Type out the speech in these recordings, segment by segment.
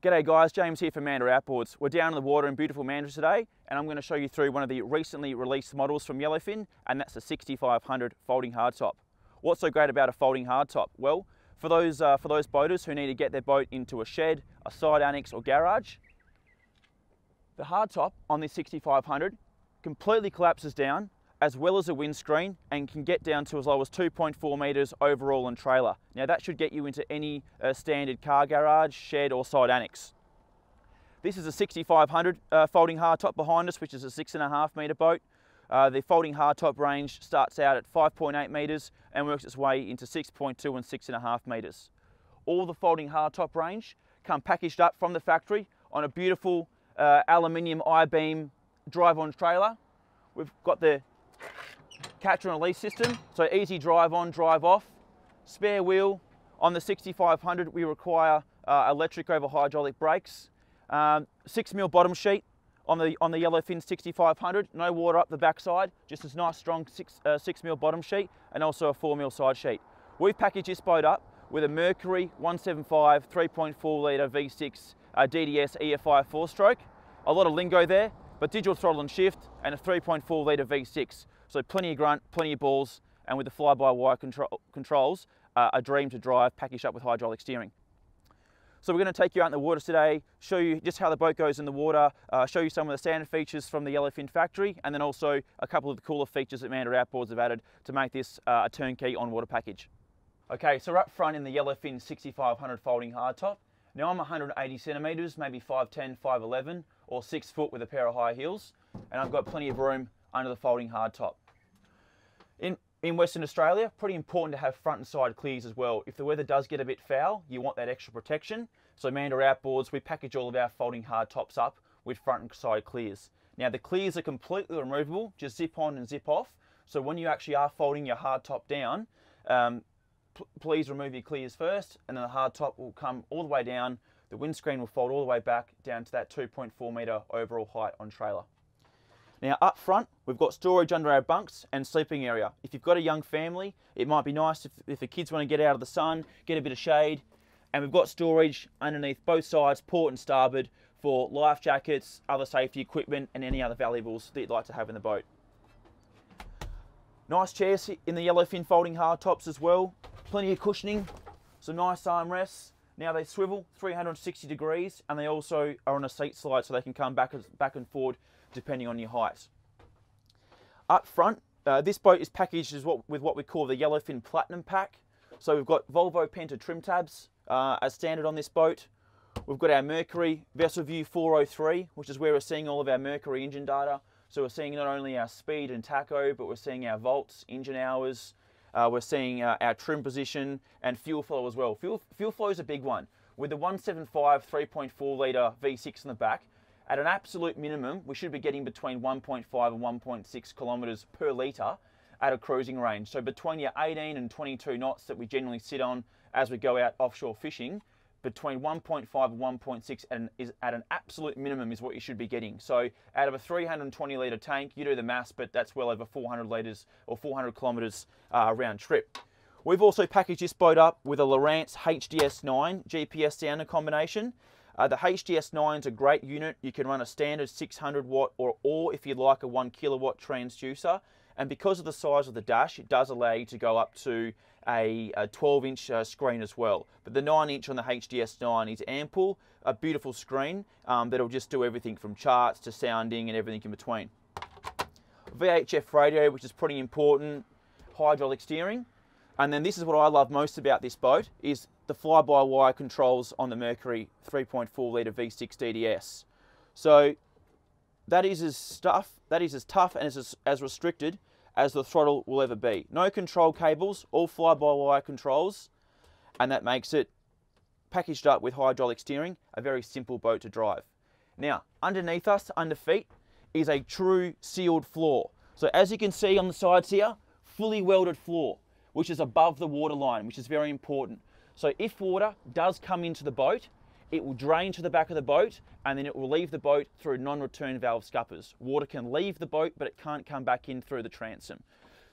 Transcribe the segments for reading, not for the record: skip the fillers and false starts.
G'day guys, James here from Mandurah Outboards. We're down in the water in beautiful Mandurah today, and I'm going to show you through one of the recently released models from Yellowfin, and that's the 6500 folding hardtop. What's so great about a folding hardtop? Well, for those boaters who need to get their boat into a shed, a side annex or garage, the hardtop on this 6500 completely collapses down, as well as a windscreen, and can get down to as low as 2.4 metres overall and trailer. Now that should get you into any standard car garage, shed or side annex. This is a 6500 folding hardtop behind us, which is a 6.5 metre boat. The folding hardtop range starts out at 5.8 metres and works its way into 6.2 and 6.5 metres. All the folding hardtop range come packaged up from the factory on a beautiful aluminium I-beam drive-on trailer. We've got the catch and release system, so easy drive on, drive off. Spare wheel. On the 6500 we require electric over hydraulic brakes. 6mm bottom sheet on the Yellowfin 6500. No water up the backside, just this nice strong 6mm bottom sheet, and also a 4mm side sheet. We've packaged this boat up with a Mercury 175 3.4 litre V6 DTS EFI 4-stroke. A lot of lingo there, but digital throttle and shift, and a 3.4 litre V6. So plenty of grunt, plenty of balls, and with the fly-by-wire controls, a dream to drive, packaged up with hydraulic steering. So we're going to take you out in the water today, show you just how the boat goes in the water, show you some of the standard features from the Yellowfin factory, and then also a couple of the cooler features that Mandurah Outboards have added to make this a turnkey on-water package. Okay, so we're up front in the Yellowfin 6500 folding hardtop. Now I'm 180 centimetres, maybe 5'10", 5'11", or 6 foot with a pair of high heels, and I've got plenty of room under the folding hardtop. In Western Australia, pretty important to have front and side clears as well. If the weather does get a bit foul, you want that extra protection. So Mandurah Outboards, we package all of our folding hardtops up with front and side clears. Now the clears are completely removable, just zip on and zip off. So when you actually are folding your hardtop down, please remove your clears first, and then the hardtop will come all the way down. The windscreen will fold all the way back down to that 2.4 metre overall height on trailer. Now up front, we've got storage under our bunks and sleeping area. If you've got a young family, it might be nice if the kids want to get out of the sun, get a bit of shade. And we've got storage underneath both sides, port and starboard, for life jackets, other safety equipment, and any other valuables that you'd like to have in the boat. Nice chairs in the Yellowfin folding hardtops as well. Plenty of cushioning, some nice armrests. Now they swivel 360 degrees, and they also are on a seat slide, so they can come back and forward depending on your height. Up front, this boat is packaged with what we call the Yellowfin Platinum Pack. So we've got Volvo Penta trim tabs as standard on this boat. We've got our Mercury Vessel View 403, which is where we're seeing all of our Mercury engine data. So we're seeing not only our speed and tacho, but we're seeing our volts, engine hours, we're seeing our trim position and fuel flow as well. Fuel flow is a big one. With the 175 3.4 litre V6 in the back, at an absolute minimum, we should be getting between 1.5 and 1.6 kilometres per litre at a cruising range. So between your 18 and 22 knots that we generally sit on as we go out offshore fishing, between 1.5 and 1.6 is at an absolute minimum is what you should be getting. So out of a 320 litre tank, you do the maths, but that's well over 400 litres or 400 kilometres round trip. We've also packaged this boat up with a Lowrance HDS9 GPS sounder combination. The HDS9 is a great unit. You can run a standard 600 watt or if you'd like a 1 kilowatt transducer. And because of the size of the dash, it does allow you to go up to a 12-inch screen as well. But the 9-inch on the HDS9 is ample, a beautiful screen that'll just do everything from charts to sounding and everything in between. VHF radio, which is pretty important, hydraulic steering. And then this is what I love most about this boat, is the fly-by-wire controls on the Mercury 3.4 litre V6 DTS. So that is as tough and as restricted as the throttle will ever be. No control cables, all fly-by-wire controls, and that makes it, packaged up with hydraulic steering, a very simple boat to drive. Now, underneath us, under feet, is a true sealed floor. So as you can see on the sides here, fully welded floor, which is above the water line, which is very important. So if water does come into the boat, it will drain to the back of the boat, and then it will leave the boat through non-return valve scuppers. Water can leave the boat, but it can't come back in through the transom.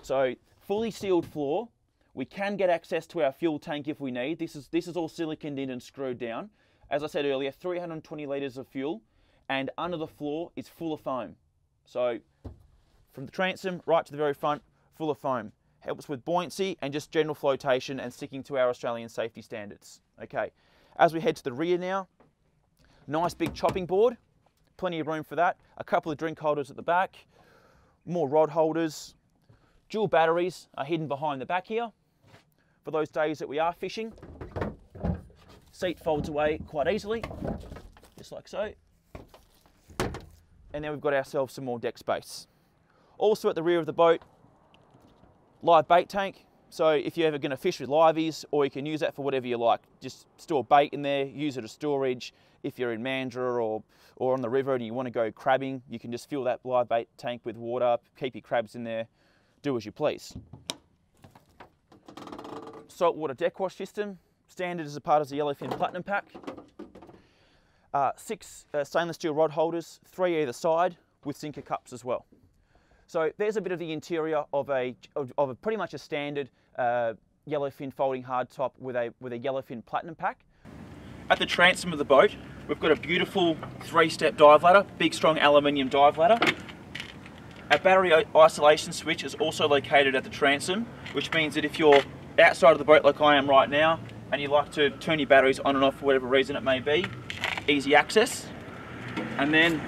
So fully sealed floor. We can get access to our fuel tank if we need. This is all siliconed in and screwed down. As I said earlier, 320 litres of fuel, and under the floor is full of foam. So from the transom right to the very front, full of foam. Helps with buoyancy and just general flotation and sticking to our Australian safety standards. Okay, as we head to the rear now, nice big chopping board, plenty of room for that. A couple of drink holders at the back, more rod holders. Dual batteries are hidden behind the back here for those days that we are fishing. Seat folds away quite easily, just like so. And then we've got ourselves some more deck space. Also at the rear of the boat, live bait tank. So if you're ever going to fish with liveys, or you can use that for whatever you like. Just store bait in there, use it as storage. If you're in Mandurah or on the river and you want to go crabbing, you can just fill that live bait tank with water, keep your crabs in there, do as you please. Saltwater deck wash system, standard as a part of the Yellowfin Platinum Pack. 6 stainless steel rod holders, 3 either side, with sinker cups as well. So there's a bit of the interior of a pretty much a standard Yellowfin folding hardtop with a Yellowfin Platinum Pack. At the transom of the boat, we've got a beautiful 3-step dive ladder, big strong aluminium dive ladder. Our battery isolation switch is also located at the transom, which means that if you're outside of the boat like I am right now, and you like to turn your batteries on and off for whatever reason it may be, easy access. And then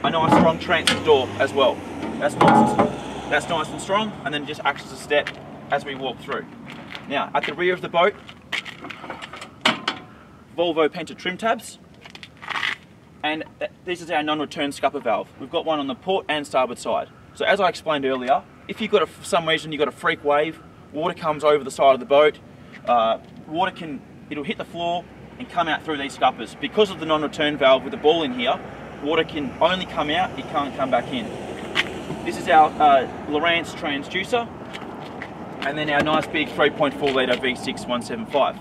a nice strong transom door as well. That's nice and strong, and then just acts as a step as we walk through. Now, at the rear of the boat, Volvo Penta trim tabs, and this is our non-return scupper valve. We've got one on the port and starboard side. So as I explained earlier, if you've got for some reason you've got a freak wave, water comes over the side of the boat, it'll hit the floor and come out through these scuppers. Because of the non-return valve with the ball in here, water can only come out, it can't come back in. This is our Lowrance transducer, and then our nice big 3.4 litre V6 175.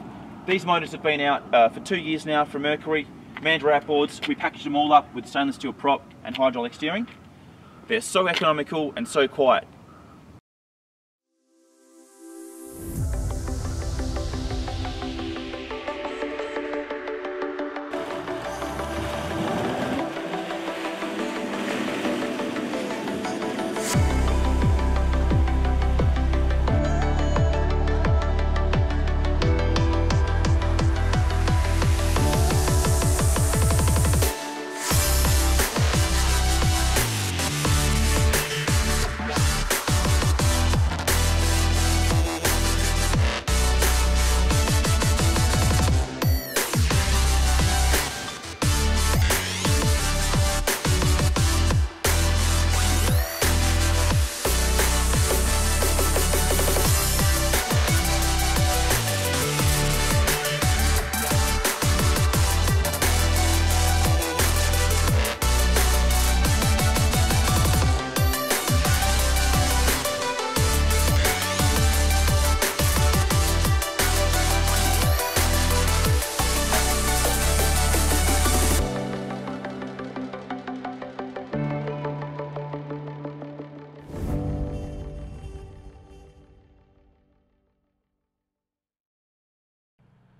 These motors have been out for 2 years now from Mercury. Mandurah Outboards, we packaged them all up with stainless steel prop and hydraulic steering. They're so economical and so quiet.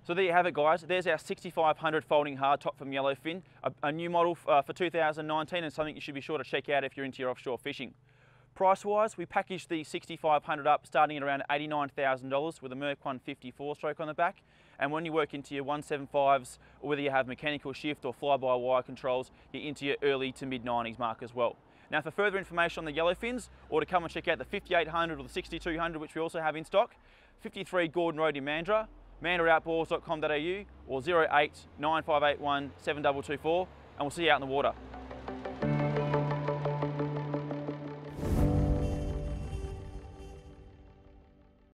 So there you have it, guys. There's our 6500 folding hardtop from Yellowfin, a new model for 2019, and something you should be sure to check out if you're into your offshore fishing. Price-wise, we packaged the 6500 up starting at around $89,000 with a Merc 154 stroke on the back. And when you work into your 175s, or whether you have mechanical shift or fly-by-wire controls, you're into your early to mid-90s mark as well. Now, for further information on the Yellowfins, or to come and check out the 5800 or the 6200, which we also have in stock, 53 Gordon Road in Mandurah, mandurahoutboards.com.au, or 08 9581 7224, and we'll see you out in the water.